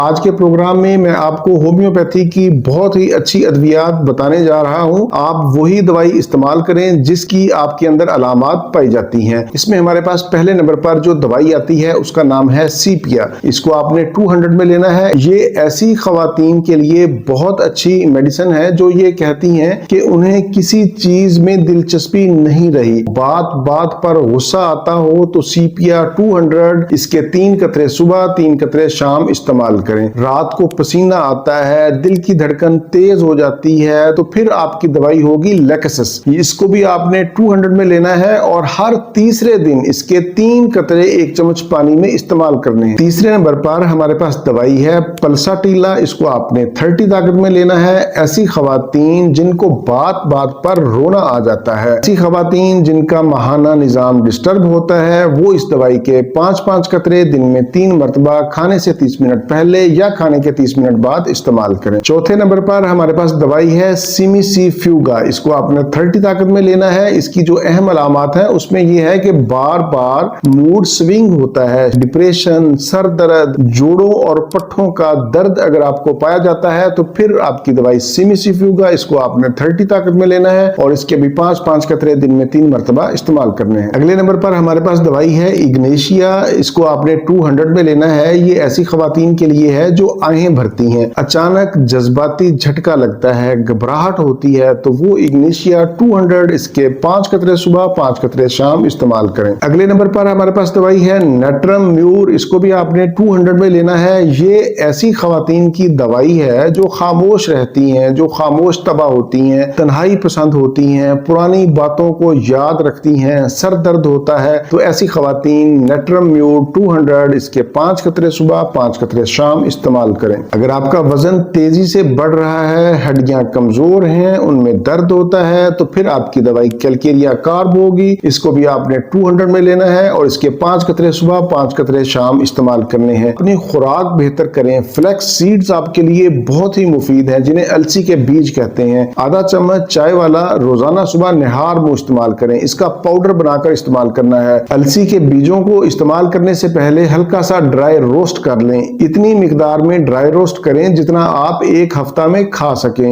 آج کے پروگرام میں میں آپ کو ہومیوپیتھی کی بہت ہی اچھی ادویات بتانے جا رہا ہوں۔ آپ وہی دوائی استعمال کریں جس کی آپ کے اندر علامات پائی جاتی ہیں۔ اس میں ہمارے پاس پہلے نمبر پر جو دوائی آتی ہے اس کا نام ہے سیپیا۔ اس کو آپ نے 200 میں لینا ہے۔ یہ ایسی خواتین کے لیے بہت اچھی میڈیسن ہے جو یہ کہتی ہیں کہ انہیں کسی چیز میں دلچسپی نہیں رہی، بات بات پر غصہ آتا ہو تو سیپیا 200 اس کے 3 قطرے صبح 3 قطرے شام استعمال کریں۔ رات کو پسینہ آتا ہے، دل کی دھڑکن تیز ہو جاتی ہے تو پھر آپ کی دوائی ہوگی لیکسس۔ اس کو بھی آپ نے 200 میں لینا ہے اور ہر تیسرے دن اس کے 3 قطرے 1 چمچ پانی میں استعمال کرنے ہیں۔ تیسرے نمبر پر ہمارے پاس دوائی ہے پلساٹیلا۔ اس کو آپ نے 30 طاقت میں لینا ہے۔ ایسی خواتین جن کو بات بات پر رونا آ جاتا ہے، ایسی خواتین جن کا ماہانہ نظام ڈسٹرب ہوتا ہے، وہ اس دوائی کے 5 قطرے دن میں 3 مرتبہ کھانے سے 30 منٹ پہلے یا کھانے کے 30 منٹ بعد استعمال کریں۔ چوتھے نمبر پر ہمارے پاس دوائی ہے سیمیسی فیوگا۔ اس کو آپ نے 30 طاقت میں لینا ہے۔ اس کی جو اہم علامات ہیں اس میں یہ ہے کہ بار بار موڈ سوئنگ ہوتا ہے، ڈپریشن، سر درد، جوڑوں اور پٹھوں کا درد اگر آپ کو پایا جاتا ہے تو پھر آپ کی دوائی سیمیسی فیوگا۔ اس کو آپ نے 30 طاقت میں لینا ہے اور اس کے بھی 5 قطرے دن میں 3 مرتبہ استعمال کرنے ہیں۔ اگلے نمبر پر ہمارے پاس دوائی ہے اگنیشیا۔ اس کو آپ نے 200 میں لینا ہے۔ یہ ایسی خواتین کے لیے ہے جو آہیں بھرتی ہیں، اچانک جذباتی جھٹکا لگتا ہے، گھبراہٹ ہوتی ہے تو وہ اگنیشیا 200 اس کے 5 قطرے صبح 5 قطرے شام استعمال کریں۔ اگلے نمبر پر ہمارے پاس دوائی ہے نیٹرم میور۔ اس کو بھی آپ نے 200 میں لینا ہے۔ یہ ایسی خواتین کی دوائی ہے جو خاموش رہتی ہیں، جو خاموش طبع ہوتی ہیں، تنہائی پسند ہوتی ہیں، پرانی باتوں کو یاد رکھتی ہیں، سر درد ہوتا ہے تو ایسی خواتین نیٹرم میور 200 اس کے 5 قطرے صبح 5 قطرے شام استعمال کریں۔ اگر آپ کا وزن تیزی سے بڑھ رہا ہے، ہڈیاں کمزور ہیں، ان میں درد ہوتا ہے تو پھر آپ کی دوائی کیلکیریا کارب ہوگی۔ اس کو بھی آپ نے 200 میں لینا ہے اور اس کے 5 قطرے صبح 5 قطرے شام استعمال کرنے ہیں۔ اپنی خوراک بہتر کریں۔ فلیکس سیڈز آپ کے لیے بہت ہی مفید ہیں، جنہیں السی کے بیج کہتے ہیں۔ آدھا چمچ چائے والا روزانہ صبح نہار منہ استعمال کریں۔ اس کا پاؤڈر بنا کر استعمال کرنا ہے۔ السی کے بیجوں کو استعمال کرنے سے پہلے ہلکا سا ڈرائی روسٹ کر لیں۔ اتنی مقدار میں ڈرائی روسٹ کریں جتنا آپ 1 ہفتہ میں کھا سکیں۔